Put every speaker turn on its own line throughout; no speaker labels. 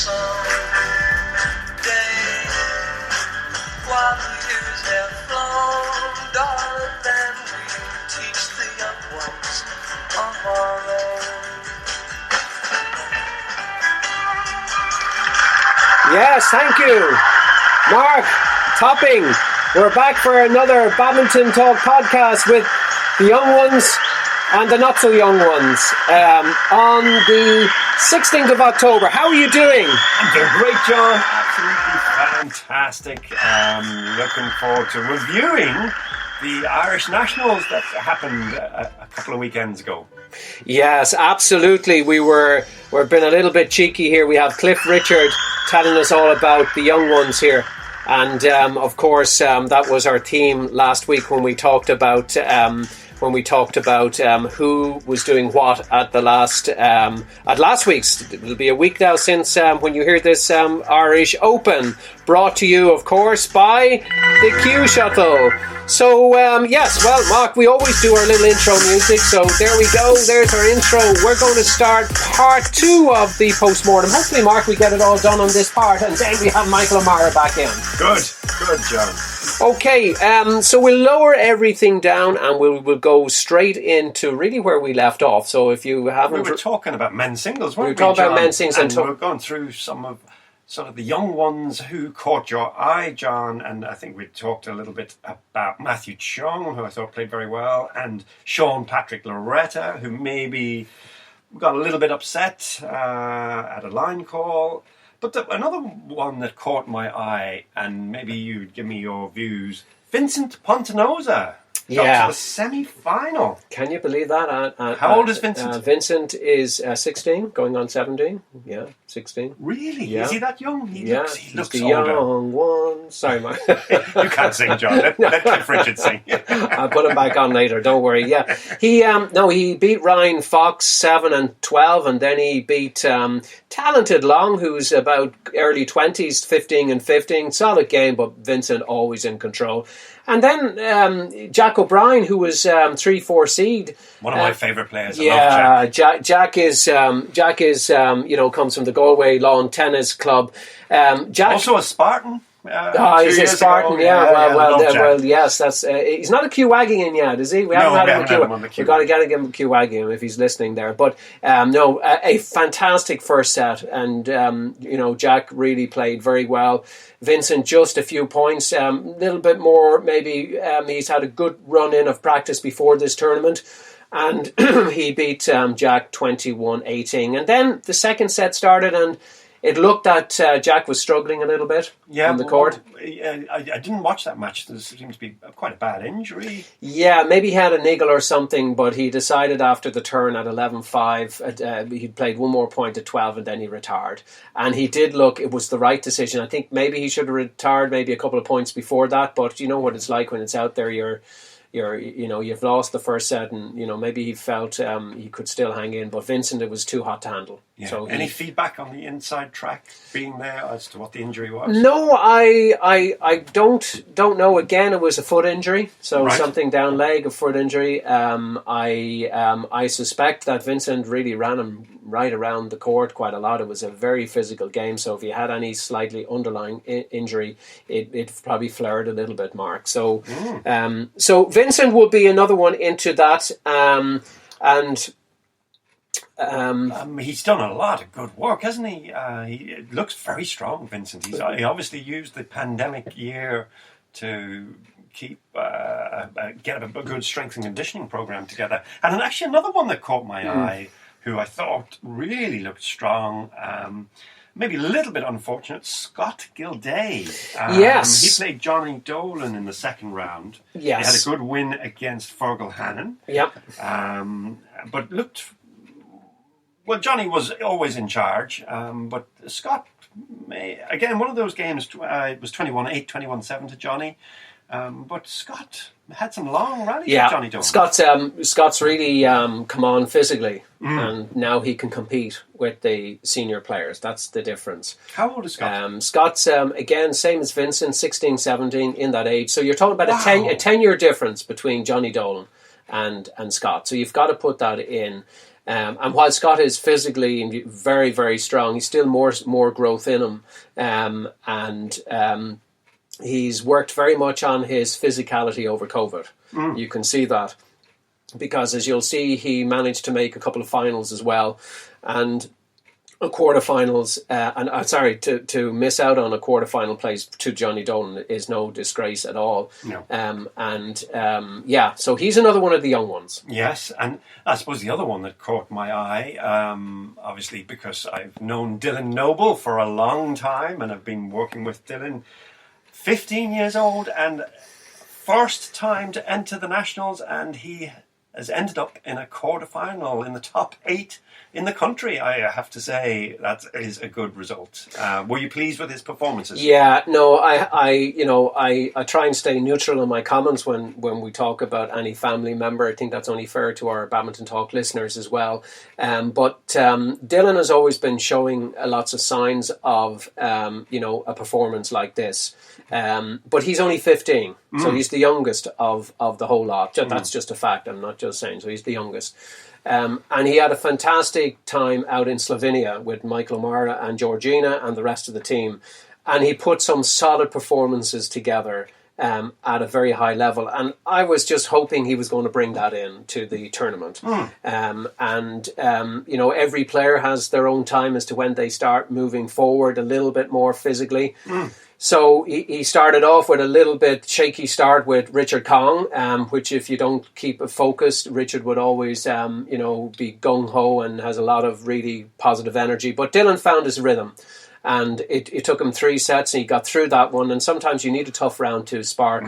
someday, while the years have flown, darling, then we'll teach the young ones of our own.
Yes, thank you, Mark Topping. We're back for another Badminton Talk podcast with the young ones and the not so young ones on the 16th of October. How are you doing?
I'm doing great, John. Absolutely fantastic. Looking forward to reviewing the Irish Nationals that happened a couple of weekends ago.
Yes, absolutely. We're being a little bit cheeky here. We have Cliff Richard telling us all about the young ones here. And of course, that was our theme last week when we talked about who was doing what at last week's. It'll be a week now since when you hear this Irish Open, brought to you, of course, by the Q Shuttle. So yes, well, Mark, we always do our little intro music, so there we go, there's our intro. We're going to start part 2 of the postmortem. Hopefully, Mark, we get it all done on this part, and then we have Michael O'Mara back in.
Good, John.
Okay, so we'll lower everything down and we'll go straight into really where we left off. So if you haven't...
We were talking about men's singles, weren't we,
talking
John?
about men's singles.
And we're going through some of sort of the young ones who caught your eye, John, and I think we talked a little bit about Matthew Chung, who I thought played very well, and Sean Patrick Loretta, who maybe got a little bit upset at a line call. But another one that caught my eye, and maybe you'd give me your views, Vincent Pontanoza.
Yeah.
To the semi-final.
Can you believe that?
How old is Vincent?
Vincent is 16, going on 17. Yeah, 16.
Really?
Yeah.
Is he that young? He
Yeah,
looks
he's the
older.
young one. Sorry, Mark.
You can't sing, John. Let Cliff Richard sing.
I'll put him back on later, don't worry. Yeah, he beat Ryan Fox 7-12, and then he beat Talented Long, who's about early 20s, 15-15. Solid game, but Vincent always in control. And then Jack O'Brien, who was 3-4 seed.
One of my favourite players.
Yeah,
I love Jack.
Jack is comes from the Galway Lawn Tennis Club. Jack
Also a Spartan.
He's a Spartan,
ago.
yeah.
Well,
Yes, that's. He's not a Q wagging in yet, is he? We haven't had him on the Q. We've got to get him a Q wagging if he's listening there. But a fantastic first set, and Jack really played very well. Vincent just a few points, a little bit more maybe. He's had a good run in of practice before this tournament. And he beat Jack 21-18. And then the second set started, and it looked that Jack was struggling a little bit on the court.
I didn't watch that match. There seemed to be quite a bad injury.
Yeah, maybe he had a niggle or something, but he decided after the turn at 11-5, he'd played one more point at 12 and then he retired. And he did look, it was the right decision. I think maybe he should have retired maybe a couple of points before that, but you know what it's like when it's out there, you've lost the first set, and maybe he felt he could still hang in, but Vincent, it was too hot to handle.
Yeah.
So
any feedback on the inside track being there as to what the injury was?
No, I don't know. Again, it was a foot injury, so
right.
Something down leg, a foot injury. I suspect that Vincent really ran him right around the court quite a lot. It was a very physical game, so if he had any slightly underlying injury, it probably flared a little bit, Mark. So, so Vincent would be another one into that,
he's done a lot of good work, hasn't he? He looks very strong, Vincent. He obviously used the pandemic year to keep get a good strength and conditioning program together. And actually another one that caught my eye, who I thought really looked strong, maybe a little bit unfortunate, Scott Gilday.
Yes.
He played Johnny Dolan in the second round.
Yes.
He had a good win against Fergal Hannon.
Yep.
But looked... Well, Johnny was always in charge, but Scott, again, one of those games, it was 21-8, 21-7 to Johnny, but Scott had some long rallies with Johnny Dolan.
Scott's really come on physically, and now he can compete with the senior players. That's the difference.
How old is Scott?
Scott's, again, same as Vincent, 16, 17, in that age. So you're talking about a 10-year difference between Johnny Dolan and Scott. So you've got to put that in. And while Scott is physically very, very strong, he's still more growth in him. And he's worked very much on his physicality over COVID. You can see that. Because as you'll see, he managed to make a couple of finals as well. And quarterfinals, to miss out on a quarterfinal place to Johnny Dolan is no disgrace at all.
No.
So he's another one of the young ones.
Yes, and I suppose the other one that caught my eye, obviously because I've known Dylan Noble for a long time and I've been working with Dylan, 15 years old and first time to enter the Nationals, and he has ended up in a quarterfinal in the top 8 in the country. I have to say that is a good result. Were you pleased with his performances?
Yeah, no, I try and stay neutral in my comments when we talk about any family member. I think that's only fair to our Badminton Talk listeners as well. But Dylan has always been showing lots of signs of a performance like this. But he's only 15, so he's the youngest of the whole lot. That's just a fact. I'm not just saying. So he's the youngest. And he had a fantastic time out in Slovenia with Michael O'Mara and Georgina and the rest of the team. And he put some solid performances together at a very high level. And I was just hoping he was going to bring that in to the tournament. Every player has their own time as to when they start moving forward a little bit more physically. So he started off with a little bit shaky start with Richard Kong, which if you don't keep it focused, Richard would always, be gung-ho and has a lot of really positive energy. But Dylan found his rhythm. And it took him 3 sets and he got through that one. And sometimes you need a tough round to spark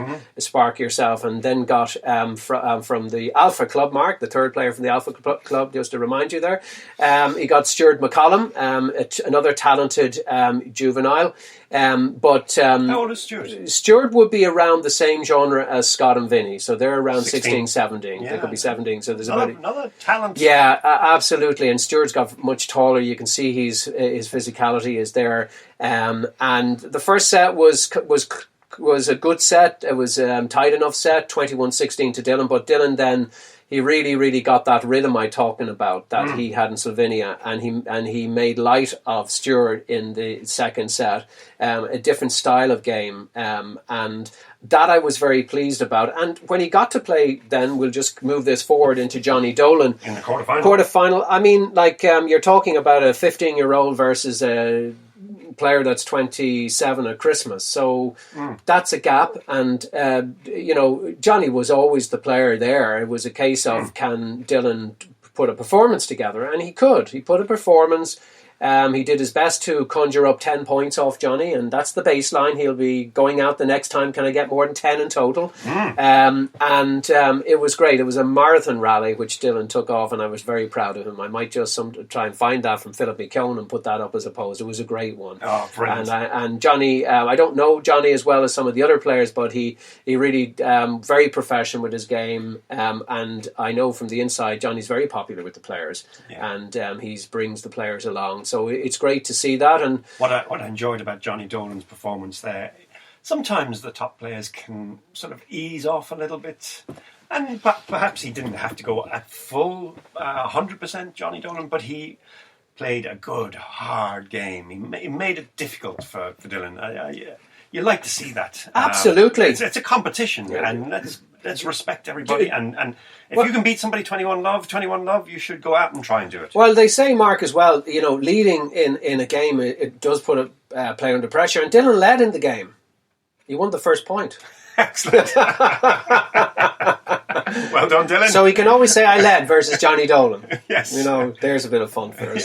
yourself. And then got from the Alpha Club, Mark, the third player from the Alpha Club, just to remind you there. He got Stuart McCollum, another talented juvenile.
How old is Stuart?
Stuart would be around the same genre as Scott and Vinny. So they're around 16, 17.
Yeah.
They could be 17. So there's
another talent.
Yeah, absolutely. And Stuart's got much taller. You can see his physicality is there. And the first set was a good set. It was tight enough set, 21-16 to Dylan. But Dylan then, he really, really got that rhythm I'm talking about that he had in Slovenia, and he made light of Stuart in the second set, a different style of game, and that I was very pleased about. And when he got to play, then we'll just move this forward into Johnny Dolan
in the quarterfinal.
I mean, you're talking about a 15-year-old versus a player that's 27 at Christmas, so that's a gap. And Johnny was always the player there. It was a case of can Dylan put a performance together, and he put a performance. He did his best to conjure up 10 points off Johnny, and that's the baseline. He'll be going out the next time. Can I get more than 10 in total? It was great. It was a marathon rally which Dylan took off, and I was very proud of him. I might just try and find that from Philip McKeown and put that up as a post. It was a great one.
Oh, brilliant.
And Johnny, I don't know Johnny as well as some of the other players, but he really very professional with his game. And I know from the inside, Johnny's very popular with the players, and he brings the players along. So it's great to see that. And
what I enjoyed about Johnny Dolan's performance there, sometimes the top players can sort of ease off a little bit, and perhaps he didn't have to go at full 100% Johnny Dolan, but he played a good, hard game. He made it difficult for Dylan. You like to see that.
Absolutely.
It's a competition, and let's respect everybody. And if you can beat somebody 21 love, you should go out and try and do it.
Well, they say, Mark, as well, leading in a game, it does put a player under pressure. And Dylan led in the game. He won the first point.
Excellent. Well done, Dylan.
So he can always say I led versus Johnny Dolan.
Yes.
There's a bit of fun for us.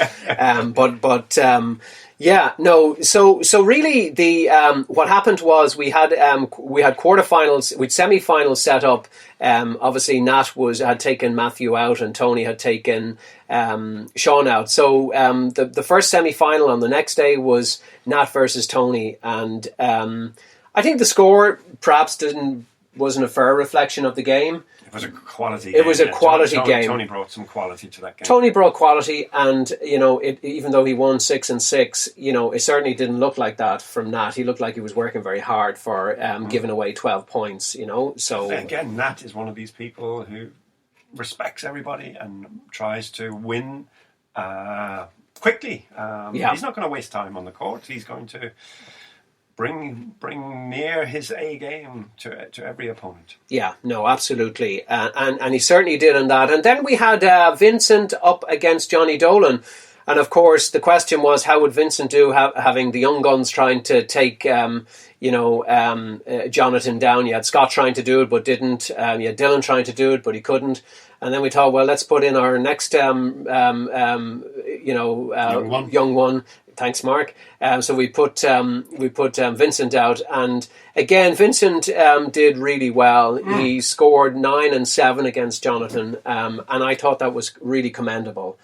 So really the what happened was we had quarterfinals with semi-finals set up. Obviously Nat had taken Matthew out and Tony had taken Sean out. So the first semi-final on the next day was Nat versus Tony, and I think the score perhaps wasn't a fair reflection of the game.
It was a quality
game. It was a quality game.
Tony brought some quality to that game.
Tony brought quality, and even though he won 6-6, it certainly didn't look like that from Nat. He looked like he was working very hard for giving away 12 points. So
again, Nat is one of these people who respects everybody and tries to win quickly. He's not going to waste time on the court. He's going to bring near his A game to every opponent. Yeah, no, absolutely. And he certainly did on that. And then we had Vincent up against Johnny Dolan. And of course, the question was, how would Vincent do having the young guns trying to take, Jonathan down? You had Scott trying to do it, but didn't. You had Dylan trying to do it, but he couldn't. And then we thought, well, let's put in our next, young one. Thanks, Mark. So we put Vincent out, and again, Vincent did really well. He scored 9 and 7 against Jonathan, and I thought that was really commendable.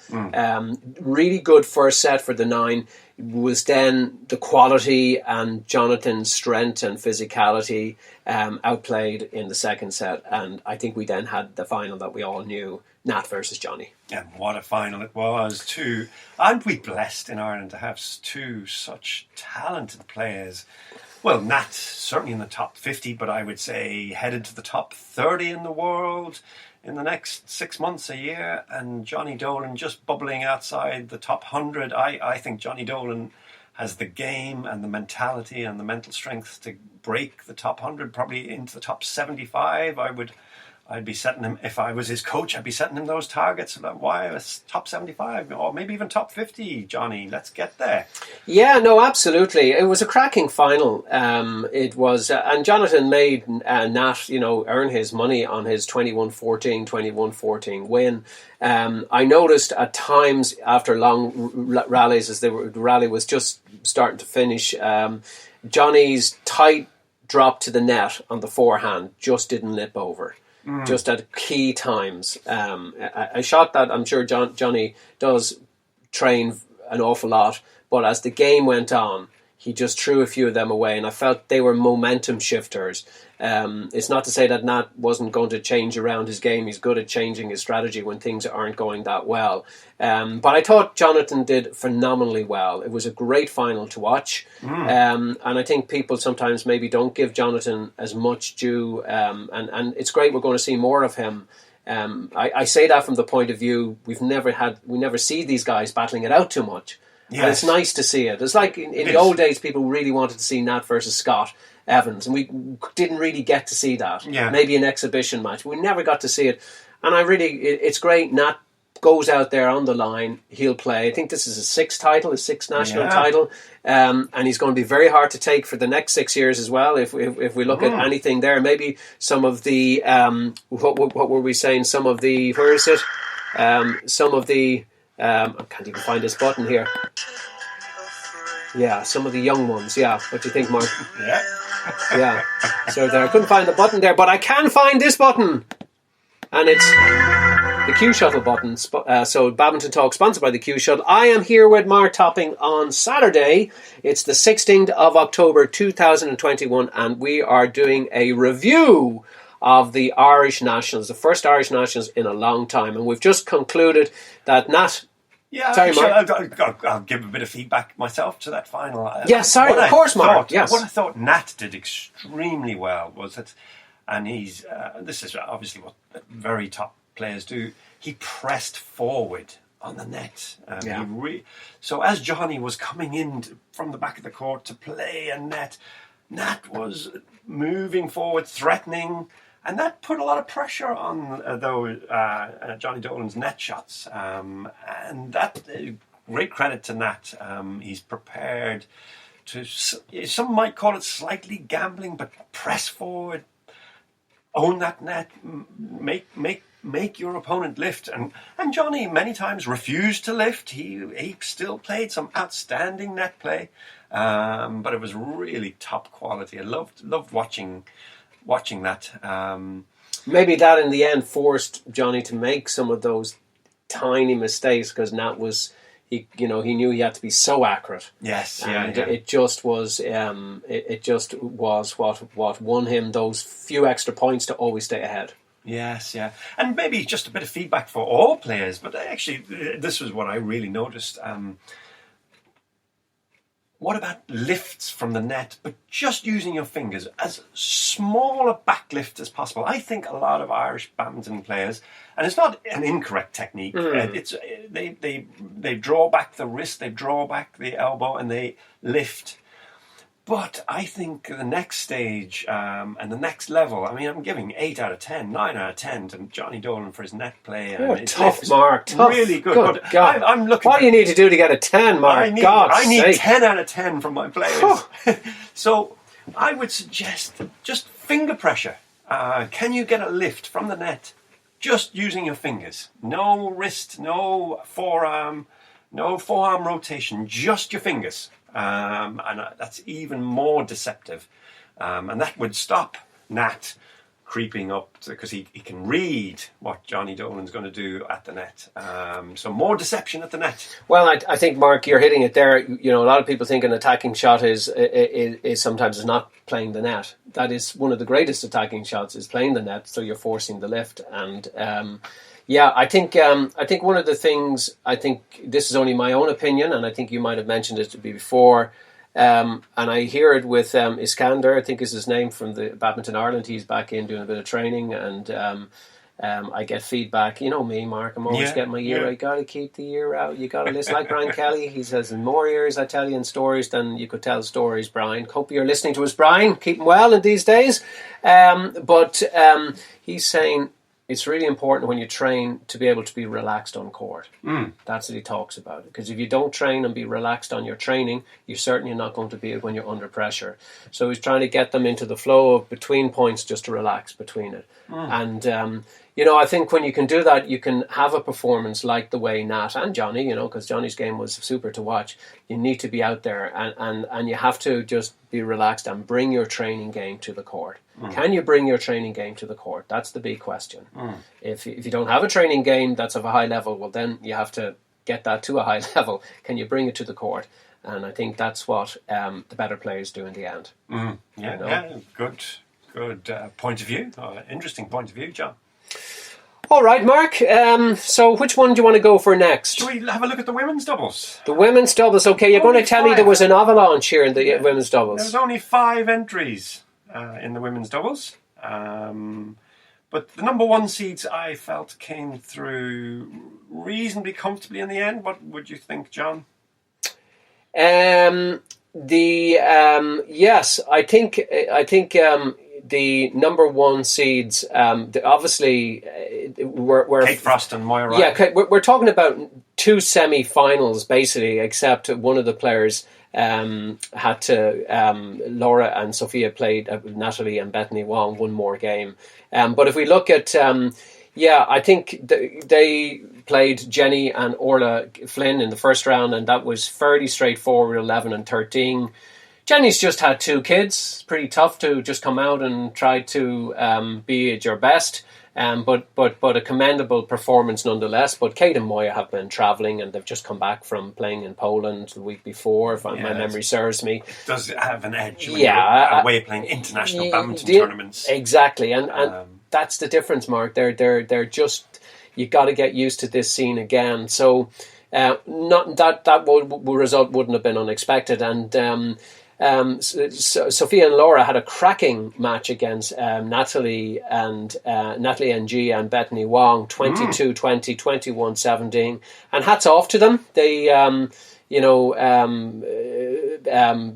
Really good first set for the 9. Was then the quality and Jonathan's strength and physicality outplayed in the second set, and I think we then had the final that we all knew, Nat versus Johnny. And what a final it was too. Aren't we blessed in Ireland to have 2 such talented players? Well, Nat certainly in the top 50, but I would say headed to the top 30 in the world in the next 6 months, a year, and Johnny Dolan just bubbling outside the top 100. I think Johnny Dolan has the game and the mentality and the mental strength to break the top 100, probably into the top 75. I'd be setting him, if I was his coach, I'd be setting him those targets about why it's top 75 or maybe even top 50, Johnny. Let's get there. Yeah, no, absolutely. It was a cracking final. It was, and Jonathan made Nat, earn his money on his 21-14 win. I noticed at times after long rallies, as the rally was just starting to finish, Johnny's tight drop to the net on the forehand just didn't lip over. Just at key times. A shot that I'm sure Johnny does train an awful lot, but as the game went on, he just threw a few of them away, and I felt they were momentum shifters. It's not to say that Nat wasn't going to change around his game. He's good at changing his strategy when things aren't going that well. But I thought Jonathan did phenomenally well. It was a great final to watch. And I think people sometimes maybe don't give Jonathan as much due. And it's great we're going to see more of him. I say that from the point of view we never see these guys battling it out too much. Yes. And it's nice to see it. It's like in the old days, people really wanted to see Nat versus Scott Evans, and we didn't really get to see that. Yeah. Maybe an exhibition match. We never got to see it. And it's great. Nat goes out there on the line. He'll play. I think this is his 6th national title. And he's going to be very hard to take for the next 6 years as well. If we look at anything there, maybe some of the, what were we saying? Some of the, where is it? Some of the, I can't even find this button here. Yeah, some of the young ones. Yeah, what do you think, Mark? Yeah. So there, I couldn't find the button there, but I can find this button, and it's the Q Shuttle button. So Badminton Talk, sponsored by the Q Shuttle. I am here with Mark Topping on Saturday. It's the 16th of October 2021, and we are doing a review of the Irish Nationals, the first Irish Nationals in a long time. And we've just concluded that Nat... Yeah, sorry, Mark. I'll give a bit of feedback myself to that final. Yeah, sorry, of course, Mark. Yes. What I thought Nat did extremely well was that, and he's, this is obviously what very top players do, he pressed forward on the net. So as Johnny was coming in from the back of the court to play a net, Nat was moving forward, threatening, and that put a lot of pressure on Johnny Dolan's net shots. And that, great credit to Nat. He's prepared to, some might call it slightly gambling, but press forward, own that net, make your opponent lift. And Johnny many times refused to lift. He still played some outstanding net play, but it was really top quality. I loved watching that. Maybe that in the end forced Johnny to make some of those tiny mistakes, because Nat was, he knew he had to be so accurate. Yes, and it just was what won him those few extra points to always stay ahead. Yes, yeah. And maybe just a bit of feedback for all players, but actually this was what I really noticed. what about lifts from the net, but just using your fingers, as small a back lift as possible? I think a lot of Irish badminton players, and it's not an incorrect technique, they draw back the wrist, they draw back the elbow, and they lift. But I think the next stage and the next level, I mean, I'm giving 8 out of 10, 9 out of 10 to Johnny Dolan for his net play. And his
tough,
lifts.
Mark. Tough.
Really good.
Good
but
God.
I'm looking.
What do you need to do to get a 10, Mark?
I need
sake.
10 out of 10 from my players. So I would suggest just finger pressure. Can you get a lift from the net just using your fingers? No wrist, no forearm rotation, just your fingers. And that's even more deceptive. And that would stop Nat creeping up because he can read what Johnny Dolan's going to do at the net. So more deception at the net.
Well, I think, Mark, you're hitting it there. You know, a lot of people think an attacking shot is sometimes not playing the net. That is one of the greatest attacking shots, is playing the net, so you're forcing the lift. And I think one of the things, I think this is only my own opinion, and I think you might have mentioned it before, and I hear it with Iskander, I think is his name, from the Badminton Ireland. He's back in doing a bit of training, and I get feedback. You know me, Mark, I'm always getting my ear out. You got to keep the ear out. You got to listen. Like Brian Kelly, he says, in more ears I tell you in stories than you could tell stories, Brian. Hope you're listening to us, Brian. Keep him well in these days. But he's saying, it's really important when you train to be able to be relaxed on court. That's what he talks about. Because if you don't train and be relaxed on your training, you're certainly not going to be it when you're under pressure. So he's trying to get them into the flow of between points, just to relax between it. And, I think when you can do that, you can have a performance like the way Nat and Johnny, because Johnny's game was super to watch. You need to be out there and you have to just be relaxed and bring your training game to the court. Can you bring your training game to the court? That's the big question. If you don't have a training game that's of a high level, well, then you have to get that to a high level. Can you bring it to the court? And I think that's what the better players do in the end.
Good point of view. Interesting point of view, John.
All right, Mark. So which one do you want to go for next?
Shall we have a look at the women's doubles?
The women's doubles. Okay, you're going to tell me there was an avalanche here in the women's doubles.
There was only 5 entries in the women's doubles. But the number 1 seeds, I felt, came through reasonably comfortably in the end. What would you think, John?
Yes, I think the number 1 seeds, obviously, were
Kate Frost and Moira Ryan.
Yeah, we're talking about 2 semi-finals, basically, except one of the players had to, Laura and Sophia played, Natalie and Bethany Wong, one more game. But if we look at, I think they played Jenny and Orla Flynn in the first round, and that was fairly straightforward, 11 and 13. Jenny's just had 2 kids. It's pretty tough to just come out and try to be at your best. But a commendable performance nonetheless. But Kate and Moya have been travelling, and they've just come back from playing in Poland the week before, if my memory serves me.
It does have an edge when you're away playing international badminton tournaments.
Exactly, and that's the difference, Mark. They're just, you got to get used to this scene again. So not that result wouldn't have been unexpected, and. Sophia and Laura had a cracking match against Natalie Ng and Bethany Wong, 22-20, 21-17, and hats off to them. They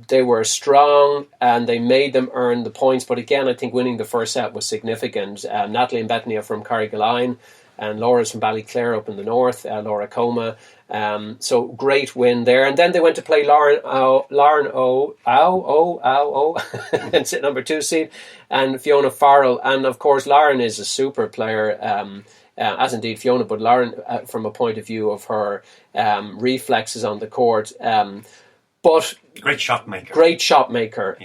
they were strong and they made them earn the points. But again, I think winning the first set was significant. Natalie and Bethany are from Carrigaline, and Laura's from Ballyclare up in the north, Laura Coma. So great win there. And then they went to play Lauren O, and sit number 2 seed, and Fiona Farrell. And of course, Lauren is a super player, as indeed Fiona, but Lauren, from a point of view of her reflexes on the court, but
great shot maker,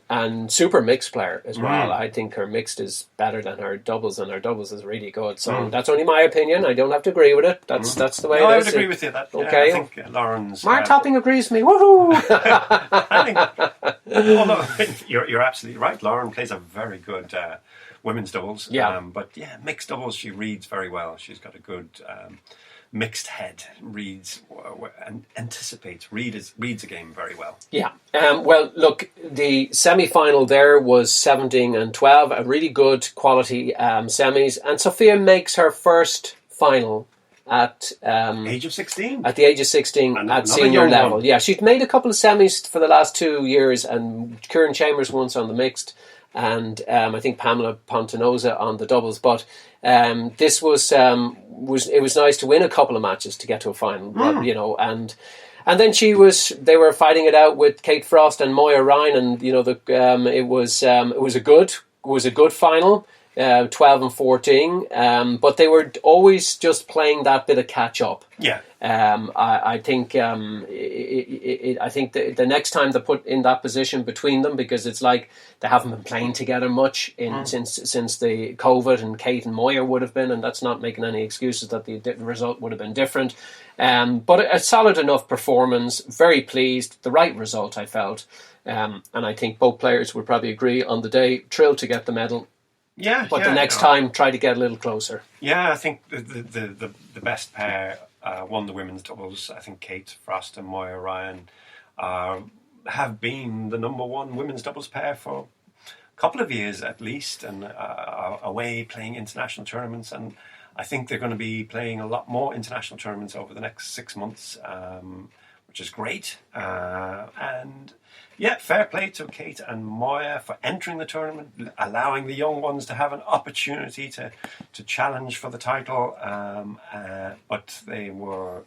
and super mixed player as well. I think her mixed is better than her doubles, and her doubles is really good. So that's only my opinion. I don't have to agree with it. That's the way it is.
I would agree with you. Okay, I think Lauren's.
Mark Topping agrees with me. Woohoo!
Although you're absolutely right. Lauren plays a very good women's doubles.
Yeah.
But mixed doubles she reads very well. She's got a good mixed head, reads and anticipates, reads a game very well.
Yeah. Well, look, the semi-final there was 17-12, a really good quality semis, and Sophia makes her first final at
age of 16.
At the age of 16 at senior level. One. Yeah, she'd made a couple of semis for the last 2 years, and Kieran Chambers once on the mixed, and I think Pamela Pontanoza on the doubles. But this was nice to win a couple of matches to get to a final, you know, and then they were fighting it out with Kate Frost and Moya Ryan, and you know it was a good final. 12-14, but they were always just playing that bit of catch up.
Yeah.
I think I think the next time they put in that position between them, because it's like they haven't been playing together much since the COVID, and Kate and Moya would have been, and that's not making any excuses that the result would have been different. But a solid enough performance. Very pleased. The right result, I felt, and I think both players would probably agree on the day. Thrilled to get the medal.
Yeah,
but the next time, try to get a little closer.
Yeah, I think the best pair won the women's doubles. I think Kate Frost and Moya Ryan have been the number one women's doubles pair for a couple of years at least, and away playing international tournaments. And I think they're going to be playing a lot more international tournaments over the next 6 months, which is great. And yeah, fair play to Kate and Moya for entering the tournament, allowing the young ones to have an opportunity to challenge for the title. But they were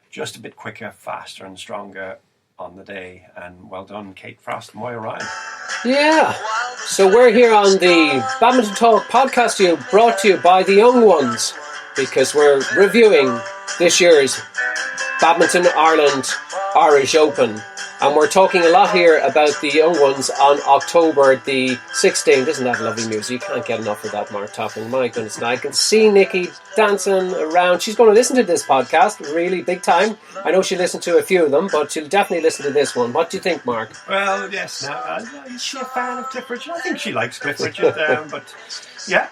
just a bit quicker, faster and stronger on the day. And well done, Kate Frost and Moya Ryan.
Yeah. So we're here on the Badminton Talk podcast, brought to you by the young ones, because we're reviewing this year's Badminton Ireland Irish Open. And we're talking a lot here about the young ones on October the 16th. Isn't that lovely music? You can't get enough of that, Mark Topping. My goodness, I can see Nikki dancing around. She's going to listen to this podcast, really big time. I know she'll listen to a few of them, but she'll definitely listen to this one. What do you think, Mark?
Well, yes. Is she a fan of Cliff Richard? I think she likes Cliff Richard, but... Yeah.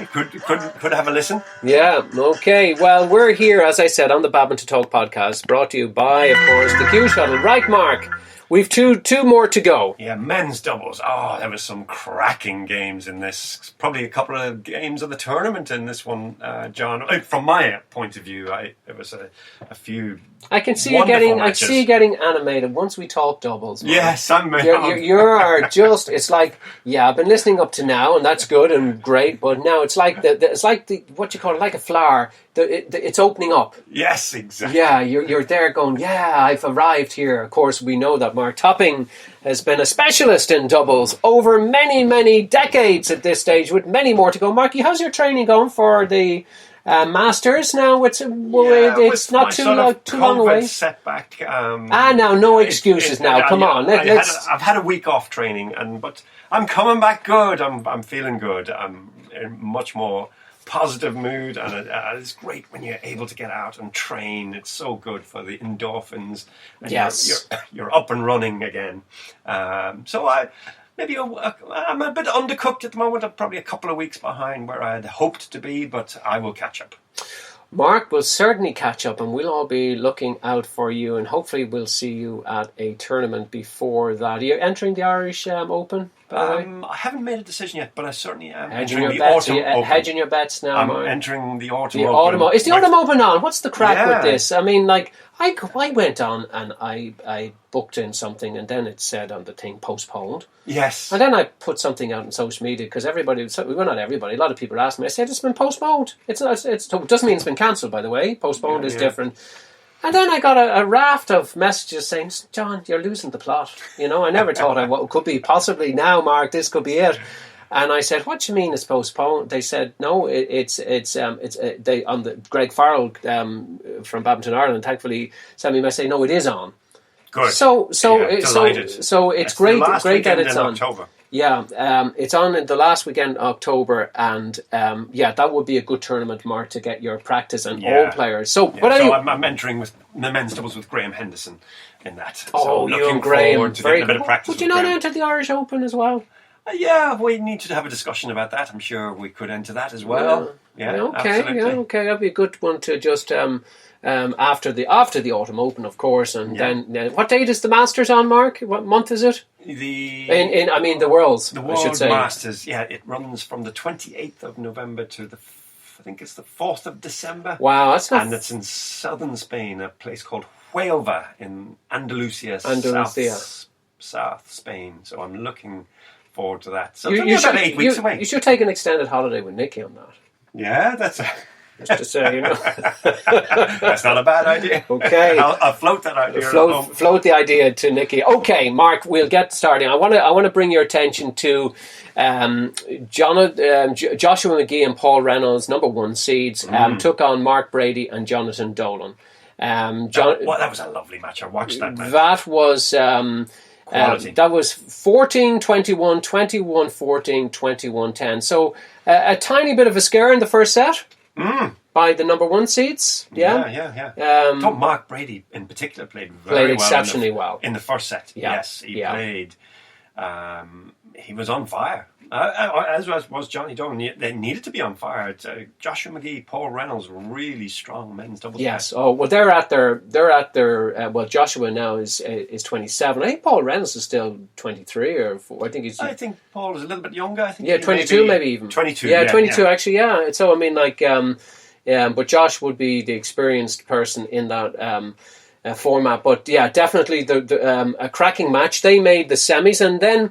Could have a listen.
Yeah, okay. Well, we're here, as I said, on the Badminton Talk podcast, brought to you by, of course, the Q Shuttle. Right, Mark? We've two more to go.
Yeah, men's doubles. Oh, there was some cracking games in this. Probably a couple of games of the tournament in this one, John. From my point of view, there was a few. I can see you getting. Matches.
I see you getting animated once we talk doubles. Mark.
Yes, I'm.
You're just. It's like, yeah, I've been listening up to now, and that's good and great. But now it's like the what you call it, like a flower. It's opening up.
Yes, exactly.
Yeah, you're there going, yeah, I've arrived here. Of course, we know that Mark Topping has been a specialist in doubles over many, many decades at this stage, with many more to go. Marky, how's your training going for the Masters now? It's not too long away.
Setback.
Now no excuses now. Come on,
I've had a week off training, but I'm coming back good. I'm feeling good. I'm in much more positive mood, and it's great when you're able to get out and train. It's so good for the endorphins, and
yes,
you're up and running again. So I'm a bit undercooked at the moment. I'm probably a couple of weeks behind where I had hoped to be, but I will catch up.
Mark will certainly catch up, and we'll all be looking out for you, and hopefully we'll see you at a tournament before that. Are you entering the Irish Open?
I haven't made a decision yet, but I certainly am
hedging
entering
the
Autumn Open.
Hedging your bets now,
I'm entering the Autumn Open.
Is the Autumn Open on? What's the crack with this? I mean, like, I went on and I booked in something, and then it said on the thing postponed.
Yes.
And then I put something out on social media, because not everybody, a lot of people asked me. I said, it's been postponed. It doesn't mean it's been cancelled, by the way. Postponed is different. And then I got a raft of messages saying, John, you're losing the plot. You know, I never thought I could be possibly now, Mark, this could be it. And I said, what do you mean it's postponed? They said, no, it's on the Greg Farrell from Badminton Ireland, thankfully sent me a message saying, no, it is on.
Good.
So it's great that it's on.
October.
Yeah, it's on in the last weekend in October, and that would be a good tournament, Mark, to get your practice and all players.
I'm entering with the men's doubles with Graham Henderson in that.
Oh,
so
you and Graham.
Very good.
Would you not enter the Irish Open as well?
Yeah, we need to have a discussion about that. I'm sure we could enter that as well. absolutely.
That'd be a good one to just after the Autumn Open, of course, and then what date is the Masters on, Mark? What month is it? The Worlds.
The World
I should say.
Masters. Yeah, it runs from the 28th of November to I think it's the 4th of December.
Wow, that's not.
And it's in southern Spain, a place called Huelva in Andalusia. South Spain. So I'm looking forward to that. So it's about 8 weeks away.
You should take an extended holiday with Nicky on that.
Yeah, that's
just to say,
that's not a bad idea.
Okay,
I'll float that idea.
Float the idea to Nicky. Okay, Mark, we'll get starting. I want to bring your attention to Joshua McGee and Paul Reynolds, number 1 seeds, took on Mark Brady and Jonathan Dolan.
That was a lovely match. I watched that match.
That was. That was 14-21, 21-14, 21-10. So a tiny bit of a scare in the first set by the number 1 seeds.
Yeah. I thought Mark Brady in particular played
exceptionally well
in the first set.
Yeah.
Yes, he played. He was on fire. As was Johnny Dolan. They needed to be on fire. Joshua McGee, Paul Reynolds, really strong men's doubles.
Yes. Oh well, they're at their. Well, Joshua now is 27. I think Paul Reynolds is still 23 or 4. I think
Paul is a little bit younger. I think
22 maybe even
22.
Yeah, 22 actually. Yeah. So I mean, but Josh would be the experienced person in that format. But yeah, definitely a cracking match. They made the semis, and then.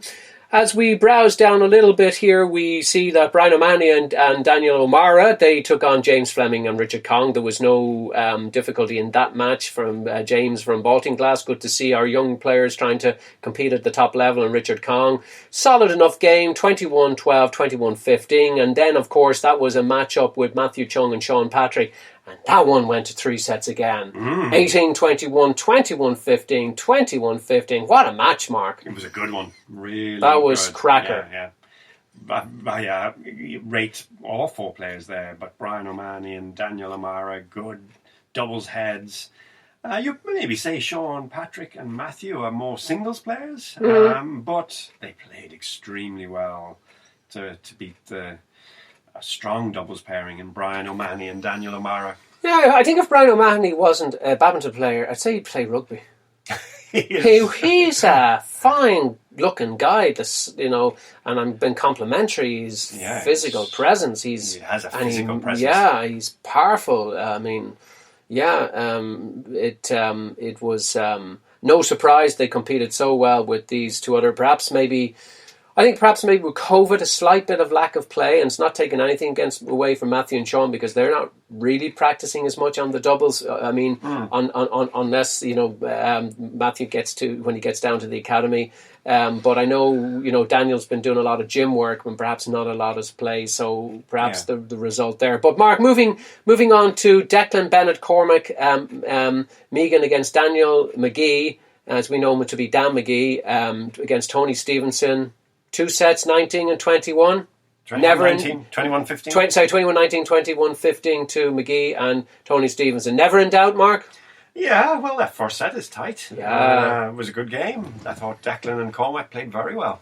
As we browse down a little bit here, we see that Brian O'Mahony and Daniel O'Mara, they took on James Fleming and Richard Kong. There was no difficulty in that match from James from Baltinglass. Good to see our young players trying to compete at the top level, and Richard Kong. Solid enough game, 21-12, 21-15. And then, of course, that was a match-up with Matthew Chung and Sean Patrick. And that one went to 3 sets again. 18-21, 21-15, 21-15. What a match, Mark.
It was a good one. Really
that was
good.
Cracker.
I rate all 4 players there, but Brian O'Mahony and Daniel O'Mara, good doubles heads. You maybe say Sean Patrick and Matthew are more singles players, but they played extremely well to beat a strong doubles pairing in Brian O'Mahony and Daniel O'Mara.
Yeah, I think if Brian O'Mahony wasn't a badminton player, I'd say he'd play rugby. He's a fine-looking guy, and I've been complimentary. His physical presence.
He has a physical presence.
Yeah, he's powerful. I mean, it was no surprise they competed so well with these 2 other. Perhaps maybe with COVID, a slight bit of lack of play, and it's not taking anything away from Matthew and Sean because they're not really practicing as much on the doubles. I mean, unless Matthew when he gets down to the academy. But I know Daniel's been doing a lot of gym work and perhaps not a lot of play. So perhaps the result there. But Mark, moving on to Declan Bennett Cormac, Megan against Daniel McGee, as we know him to be Dan McGee, against Tony Stevenson. 2 sets, 19 and 21.
21-19, 21-15.
Sorry, 21-19, 21-15 to McGee and Tony Stevenson. Never in doubt, Mark?
Yeah, well, that first set is tight.
Yeah.
It was a good game. I thought Declan and Cormac played very well.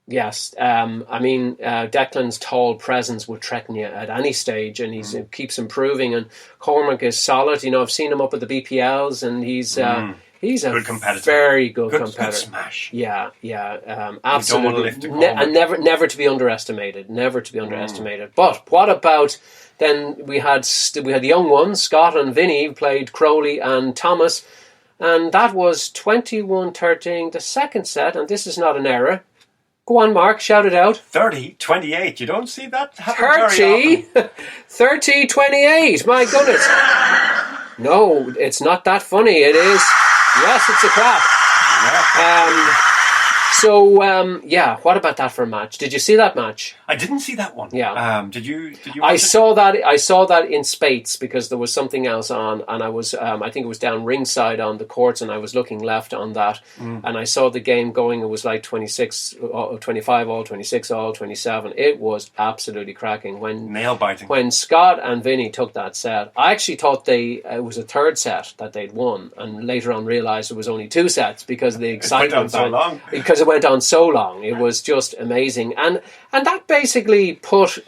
Yes. Declan's tall presence would threaten you at any stage, and he keeps improving. And Cormac is solid. I've seen him up at the BPLs, and he's a
good competitor.
Very good competitor.
Good smash.
Yeah, absolutely. And never to be underestimated. Never to be underestimated. But what about then? We had the young ones, Scott and Vinny, played Crowley and Thomas, and that was 21-13. The second set, and this is not an error. Go on, Mark, shout it out.
30-28. You don't see that happen very often.
30-28. My goodness. No, it's not that funny. It is. Yes, it's a clap. What about that for a match? Did you see that match?
I didn't see that one.
Yeah.
Did you
I saw that in Spates because there was something else on, and I was I think it was down ringside on the courts, and I was looking left on that, and I saw the game going. It was like 26, 25 all, 26 all, 27. It was absolutely cracking.
Nail biting.
When Scott and Vinny took that set, I actually thought it was a third set that they'd won, and later on realised it was only 2 sets because of the excitement.
It went on so long.
Because it went on so long. It was just amazing. And that basically put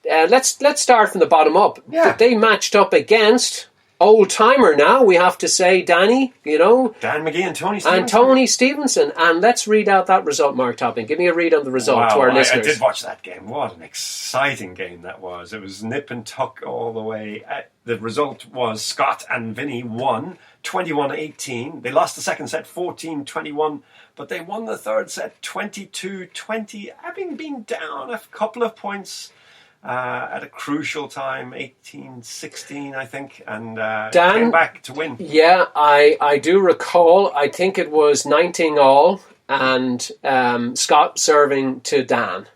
let's start from the bottom up.
Yeah.
They matched up against old timer now, we have to say, Danny, Dan
McGee and Tony Stevenson.
And Tony Stevenson. And let's read out that result, Mark Topping. Give me a read on the result to our listeners.
I did watch that game. What an exciting game that was. It was nip and tuck all the way. The result was Scott and Vinny won 21-18. They lost the second set 14-21, but they won the third set 22-20, having been down a couple of points at a crucial time, 18-16, I think, and
Dan,
came back to win.
Yeah, I do recall. I think it was 19-all, and Scott serving to Dan.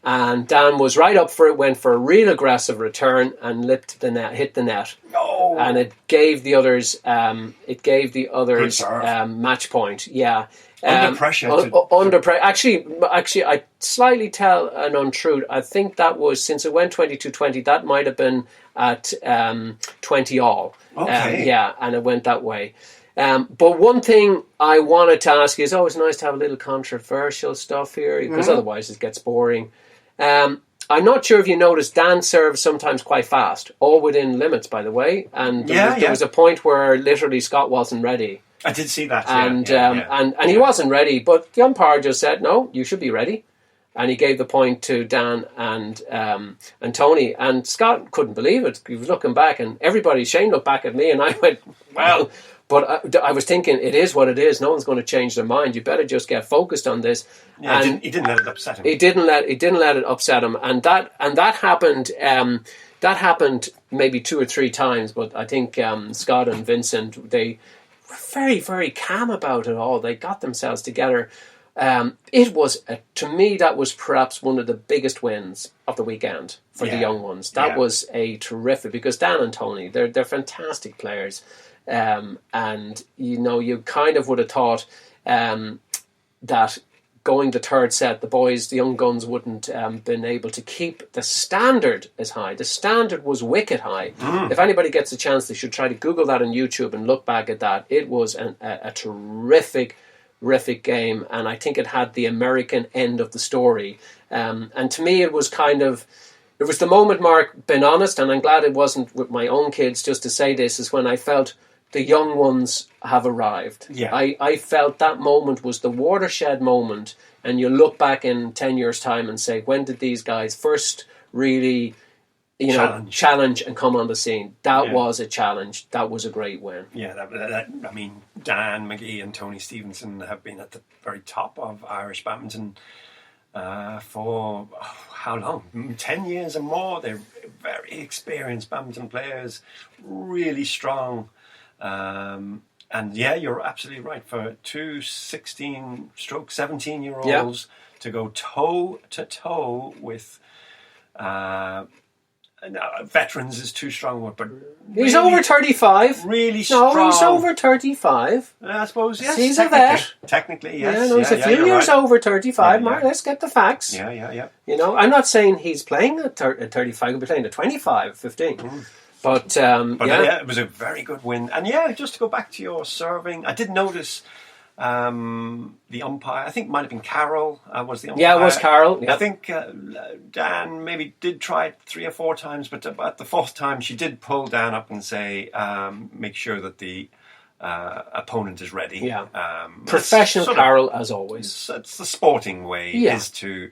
And Dan was right up for it, went for a real aggressive return and hit the net.
Oh.
And it gave the others match point. Yeah.
Under pressure.
Under pressure. Actually, I slightly tell an untruth. I think that was, since it went 22-20, that might have been at 20-all.
Okay.
And it went that way. But one thing I wanted to ask you, is always nice to have a little controversial stuff here, because otherwise it gets boring. I'm not sure if you noticed, Dan serves sometimes quite fast, all within limits, by the way. And there was a point where literally Scott wasn't ready.
I did see that.
And he wasn't ready, but the umpire just said, "No, you should be ready." And he gave the point to Dan and Tony. And Scott couldn't believe it. He was looking back, and Shane looked back at me, and I went, "Well." But I was thinking, it is what it is. No one's going to change their mind. You better just get focused on this.
Yeah, and he didn't let it upset him.
He didn't let it upset him, and that happened. That happened maybe 2 or 3 times. But I think Scott and Vincent, they were very, very calm about it all. They got themselves together. It was, to me, that was perhaps one of the biggest wins of the weekend for the young ones. That was a terrific, because Dan and Tony, they're fantastic players. And you kind of would have thought that going the third set, the young guns wouldn't been able to keep the standard as high. The standard was wicked high. If anybody gets a chance, they should try to Google that on YouTube and look back at that. It was a terrific game, and I think it had the American end of the story. And to me, it was it was the moment, Mark, being honest, and I'm glad it wasn't with my own kids, just to say this, is when I felt the young ones have arrived. Yeah. I felt that moment was the watershed moment, and you look back in 10 years' time and say, when did these guys first really challenge and come on the scene? That was a challenge. That was a great win. Yeah,
Dan McGee and Tony Stevenson have been at the very top of Irish badminton for how long? 10 years and more. They're very experienced badminton players, really strong. And you're absolutely right. For 2 16-17-year-olds to go toe to toe with veterans is too strong a word, but
he's over 35.
Really strong.
No, he's over 35.
I suppose, yes.
He's a vet.
Technically, yes.
He's a few years over 35. Mark, let's get the facts.
Yeah.
I'm not saying he's playing at 35. He'll be playing at 25, 15. But
it was a very good win. And just to go back to your serving, I did notice the umpire, I think it might have been Carol, was the umpire.
Yeah, it was Carol. Yep.
I think Dan maybe did try it 3 or 4 times, but at the 4th time she did pull Dan up and say, make sure that the opponent is ready.
Yeah. Professional Carol, as always.
It's the sporting way, is to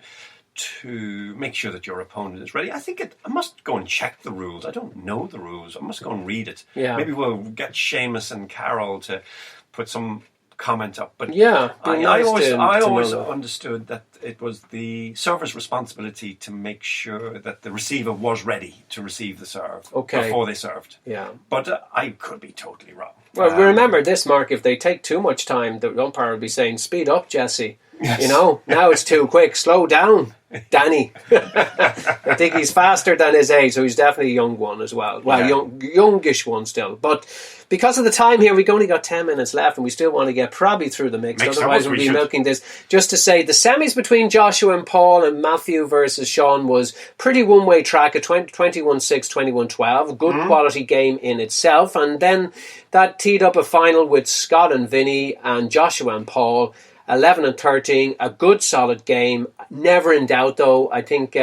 make sure that your opponent is ready. I think I must go and check the rules. I don't know the rules. I must go and read it. Yeah. Maybe we'll get Seamus and Carol to put some comment up. But I always understood that it was the server's responsibility to make sure that the receiver was ready to receive the serve before they served. Yeah. But I could be totally wrong.
Well, remember this, Mark, if they take too much time, the umpire will be saying, "Speed up, Jesse." Yes. Now it's too quick. Slow down, Danny. I think he's faster than his age, so he's definitely a young one as well. Well, youngish one still. But because of the time here, we've only got 10 minutes left, and we still want to get probably through the mix. Otherwise, we'll be milking this. Just to say, the semis between Joshua and Paul and Matthew versus Sean was pretty one-way track at 21-6, 21-12. Good quality game in itself. And then that teed up a final with Scott and Vinny and Joshua and Paul. 11-13, a good solid game. Never in doubt, though. I think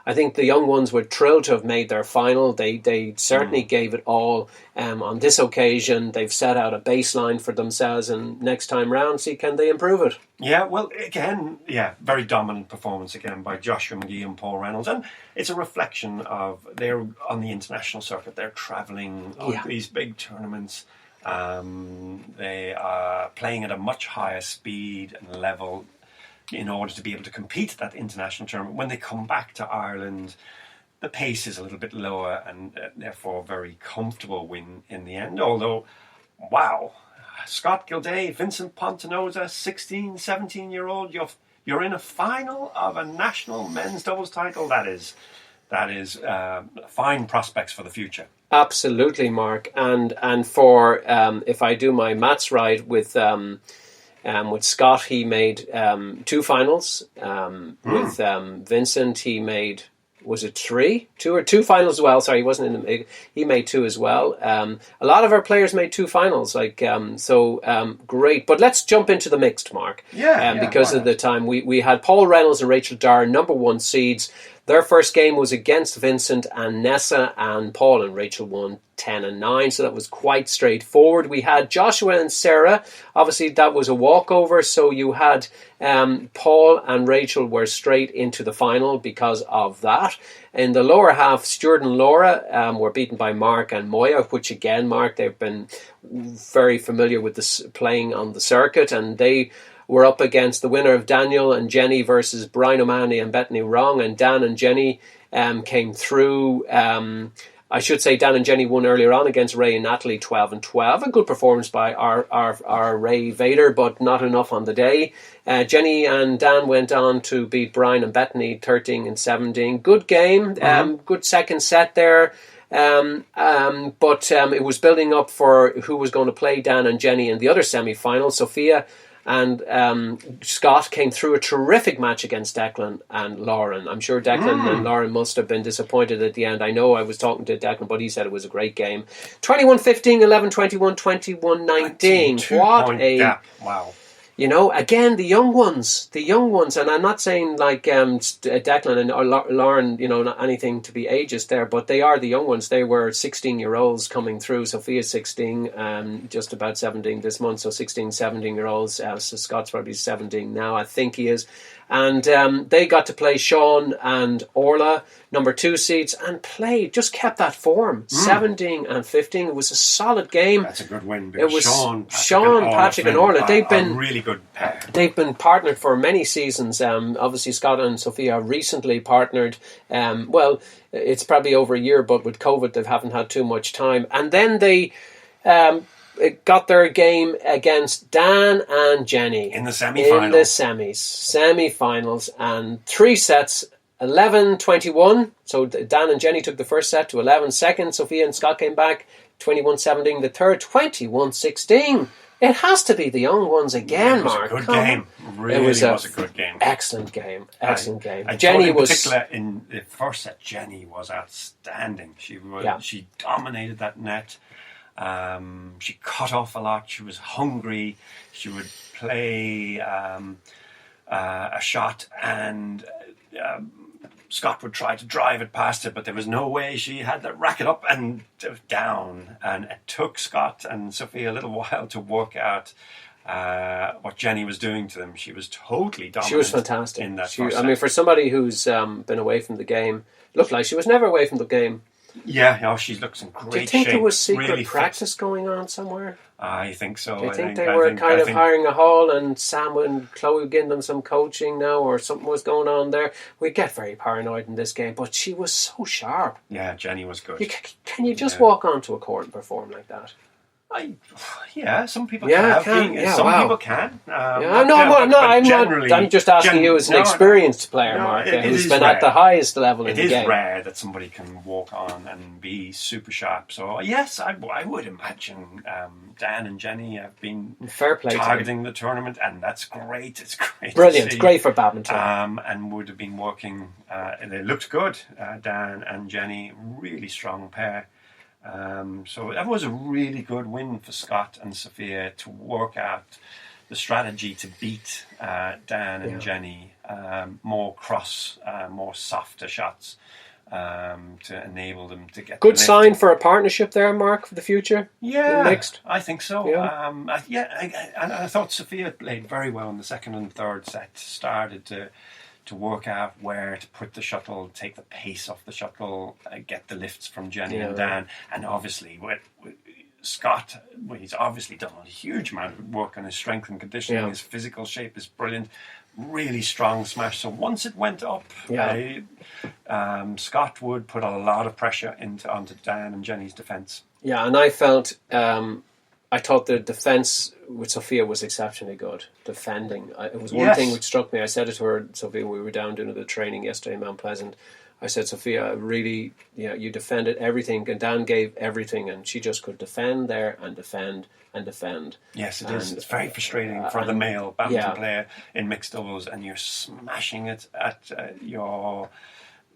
I think the young ones were thrilled to have made their final. They certainly gave it all on this occasion. They've set out a baseline for themselves, and next time round, see can they improve it.
Yeah, well, again, very dominant performance again by Joshua McGee and Paul Reynolds. And it's a reflection of they're on the international circuit. They're travelling on these big tournaments. They are playing at a much higher speed and level in order to be able to compete at that international tournament. When they come back to Ireland, the pace is a little bit lower and therefore very comfortable win in the end. Although, wow, Scott Gilday, Vincent Pontanoza, 16, 17-year-old, you're in a final of a national men's doubles title. That is fine prospects for the future.
Absolutely, Mark. And for if I do my maths right, with Scott, he made 2 finals. With Vincent, he made, was it 3? 2 finals as well. Sorry, he wasn't in the. He made 2 as well. A lot of our players made 2 finals. Great. But let's jump into the mixed, Mark. Because of the time, we had Paul Reynolds and Rachel Darr, number 1 seeds. Their first game was against Vincent and Nessa, and Paul and Rachel won 10-9, so that was quite straightforward. We had Joshua and Sarah. Obviously, that was a walkover, so you had Paul and Rachel were straight into the final because of that. In the lower half, Stuart and Laura were beaten by Mark and Moya, which again, Mark, they've been very familiar with this playing on the circuit, and they were up against the winner of Daniel and Jenny versus Brian O'Mahony and Bethany Wrong, and Dan and Jenny came through. I should say Dan and Jenny won earlier on against Ray and Natalie 12-12. A good performance by our Ray Vader, but not enough on the day. Jenny and Dan went on to beat Brian and Bethany 13-17. Good game, good second set there. But it was building up for who was going to play Dan and Jenny in the other semi-final. Sophia and Scott came through a terrific match against Declan and Lauren. I'm sure Declan and Lauren must have been disappointed at the end. I know I was talking to Declan, but he said it was a great game. 21-15, 11-21, 21-19. What a gap.
Wow.
You know, again, the young ones, and I'm not saying like Declan and Lauren, you know, not anything to be ageist there, but they are the young ones. They were 16-year-olds coming through. Sophia's 16, just about 17 this month, so 16, 17-year-olds. So Scott's probably 17 now, I think he is. And they got to play Sean and Orla, number 2 seeds, and just kept that form. 17-15. It was a solid game.
That's a good win.
It was Sean, Patrick, and Orla. They've been
a really good pair.
They've been partnered for many seasons. Obviously, Scott and Sophia recently partnered. Well, it's probably over a year, but with COVID, they haven't had too much time. And then they got their game against Dan and Jenny
in the semi-final.
In the semi-finals, and 3 sets, 11-21. So Dan and Jenny took the first set to 11. Second, Sophia and Scott came back 21-17. The third, 21-16. It has to be the young ones again, Mark.
It was a good game. Really was a good game.
Excellent game. And
Jenny was, in particular, in the first set, Jenny was outstanding. She dominated that net. She cut off a lot. She was hungry. She would play a shot, and Scott would try to drive it past her, but there was no way. She had the racket up and down, and it took Scott and Sophia a little while to work out what Jenny was doing to them. She was totally dominant. She
was fantastic
in that first set.
I mean, for somebody who's been away from the game, looked like she was never away from the game.
Yeah, she looks in great shape.
Do you think there was secret
really
practice going on somewhere?
I think so.
Do you think they were kind of hiring a hall, and Sam and Chloe were giving them some coaching now, or something was going on there? We get very paranoid in this game, but she was so sharp.
Yeah, Jenny was good.
Can you just walk onto a court and perform like that?
Some people can. People can.
I'm just asking you as an experienced player, Mark, who's been at the highest level in the game.
It is rare that somebody can walk on and be super sharp. So, yes, I would imagine Dan and Jenny have been targeting the tournament, and that's great. It's great.
Brilliant. It's great for badminton.
And would have been working. They looked good, Dan and Jenny, really strong pair. So that was a really good win for Scott and Sophia to work out the strategy to beat Dan and Jenny, more cross, more softer shots, to enable them to get
good sign for a partnership there, Mark, for the future.
Yeah,
mixed.
I think so. I thought Sophia played very well in the second and third set. Started to work out where to put the shuttle, take the pace off the shuttle, get the lifts from Jenny and Dan, and obviously with Scott, he's obviously done a huge amount of work on his strength and conditioning. Yeah. His physical shape is brilliant. Really strong smash. So once it went up, Scott would put a lot of pressure onto Dan and Jenny's defence. Yeah, and I felt,
I thought the defence with Sophia was exceptionally good. Defending. It was one thing which struck me. I said it to her, Sophia, we were down doing the training yesterday in Mount Pleasant. I said, Sophia, really, you defended everything, and Dan gave everything, and she just could defend there and defend and defend.
Yes, it is. It's very frustrating for the male badminton player in mixed doubles, and you're smashing it at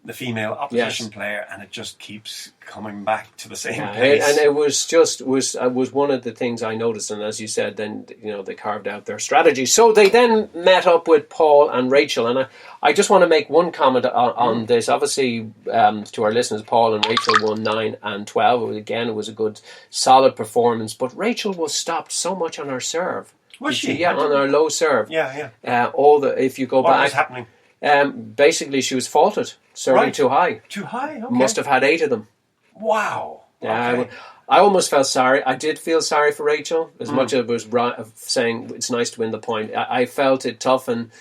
the female opposition player, and it just keeps coming back to the same place.
And it was one of the things I noticed, and as you said, then they carved out their strategy. So they then met up with Paul and Rachel, and I just want to make one comment on this. Obviously, to our listeners, Paul and Rachel won 9 and 12. Again, it was a good, solid performance, but Rachel was stopped so much on her serve.
Was she?
Yeah, on her low serve.
Yeah.
If you go back,
what was happening?
Basically, she was faulted. Serving too high.
Too high? Okay.
Must have had 8 of them.
Wow.
Yeah, okay. I almost felt sorry. I did feel sorry for Rachel, as much as it was saying it's nice to win the point. I felt it tough, and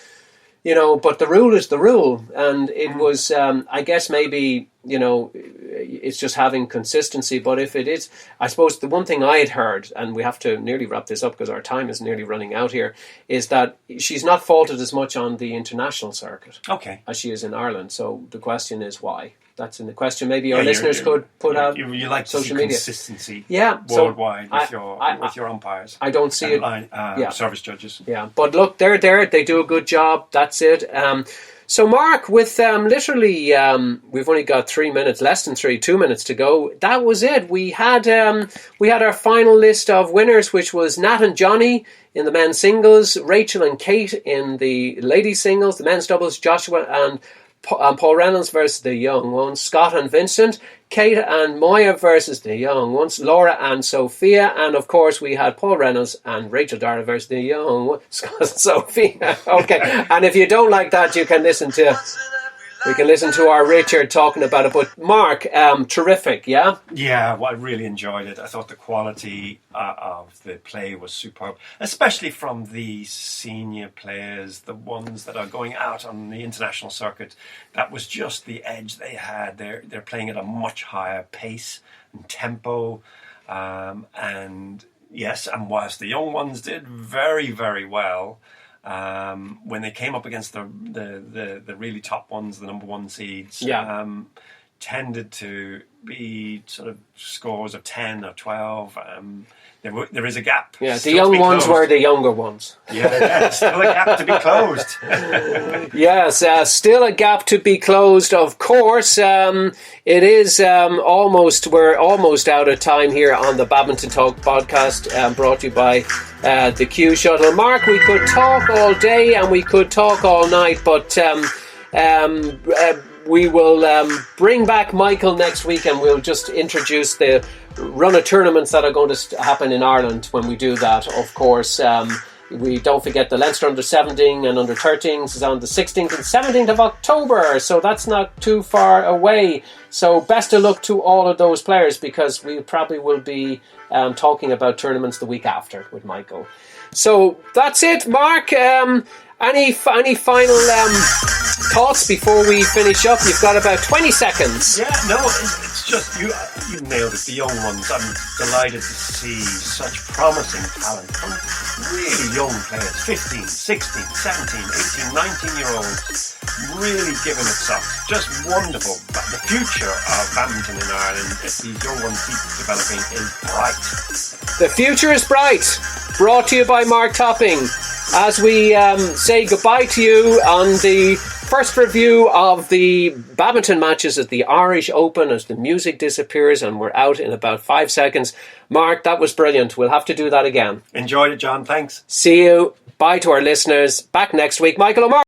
but the rule is the rule, and it was. I guess maybe it's just having consistency. But if it is, I suppose the one thing I had heard, and we have to nearly wrap this up because our time is nearly running out here, is that she's not faulted as much on the international circuit, as she is in Ireland. So the question is why. That's in the question. Maybe our listeners could put out.
You like social media consistency, worldwide with your umpires.
I don't see it.
Service judges.
Yeah, but look, they're there. They do a good job. That's it. So, Mark, with literally, we've only got 3 minutes, less than 2 minutes to go. That was it. We had our final list of winners, which was Nat and Johnny in the men's singles, Rachel and Kate in the ladies' singles, the men's doubles, Joshua and Paul Reynolds versus the young ones, Scott and Vincent, Kate and Moya versus the young ones, Laura and Sophia, and of course we had Paul Reynolds and Rachel Darragh versus the young ones, Scott and Sophia. Okay, and if you don't like that, you can listen to our Richard talking about it. But Mark, terrific, yeah?
Yeah, well, I really enjoyed it. I thought the quality of the play was superb, especially from the senior players, the ones that are going out on the international circuit. That was just the edge they had. They're playing at a much higher pace and tempo. And whilst the young ones did very, very well, when they came up against the really top ones, the number one seeds, tended to be sort of scores of 10 or 12. There is a gap.
Yeah, the young ones were the younger ones.
Yeah, still a gap to be closed.
Yes, still a gap to be closed, of course. It is we're almost out of time here on the Badminton Talk podcast, brought to you by the Q Shuttle. Mark, we could talk all day and we could talk all night, but we will bring back Michael next week, and we'll just introduce the run of tournaments that are going to happen in Ireland when we do that. Of course, we don't forget the Leinster under 17 and under 13s is on the 16th and 17th of October, so that's not too far away. So best of luck to all of those players, because we probably will be talking about tournaments the week after with Michael. So that's it, Mark. Any final thoughts before we finish up? You've got about 20 seconds.
Yeah, no, it's just, you nailed it, the young ones. I'm delighted to see such promising talent from really young players, 15, 16, 17, 18, 19-year-olds, really giving it shots. Just wonderful. But the future of badminton in Ireland, if these young ones keep developing, is bright.
The future is bright. Brought to you by Mark Topping. as we say goodbye to you on the first review of the badminton matches at the Irish Open as the music disappears and we're out in about 5 seconds. Mark, that was brilliant. We'll have to do that again.
Enjoyed it, John. Thanks.
See you. Bye to our listeners. Back next week. Michael O'Mara.